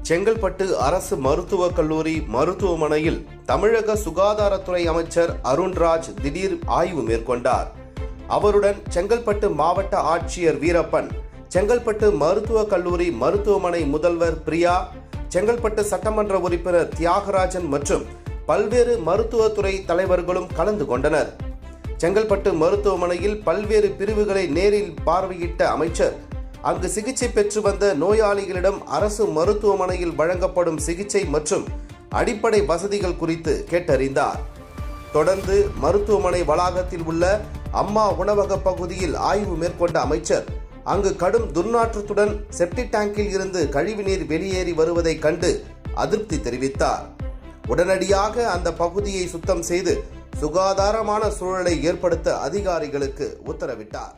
செங்கல்பட்டு அரசு மருத்துவக் கல்லூரி மருத்துவமனையில் தமிழக சுகாதாரத்துறை அமைச்சர் அருண்ராஜ் திடீர் ஆய்வு மேற்கொண்டார். அவருடன் செங்கல்பட்டு மாவட்ட ஆட்சியர் வீரப்பன், செங்கல்பட்டு மருத்துவக் கல்லூரி மருத்துவமனை முதல்வர் பிரியா, செங்கல்பட்டு சட்டமன்ற உறுப்பினர் தியாகராஜன் மற்றும் பல்வேறு மருத்துவத்துறை தலைவர்களும் கலந்து கொண்டனர். செங்கல்பட்டு மருத்துவமனையில் பல்வேறு பிரிவுகளை நேரில் பார்வையிட்ட அமைச்சர் அங்கு சிகிச்சை பெற்று வந்த நோயாளிகளிடம் அரசு மருத்துவமனையில் வழங்கப்படும் சிகிச்சை மற்றும் அடிப்படை வசதிகள் குறித்து கேட்டறிந்தார். தொடர்ந்து மருத்துவமனை வளாகத்தில் உள்ள அம்மா உணவக பகுதியில் ஆய்வு மேற்கொண்ட அமைச்சர் அங்கு கடும் துர்நாற்றத்துடன் செப்டிக் டேங்கில் இருந்து கழிவுநீர் வெளியேறி வருவதை கண்டு அதிருப்தி தெரிவித்தார். உடனடியாக அந்த பகுதியை சுத்தம் செய்து சுகாதாரமான சூழலை ஏற்படுத்த அதிகாரிகளுக்கு உத்தரவிட்டார்.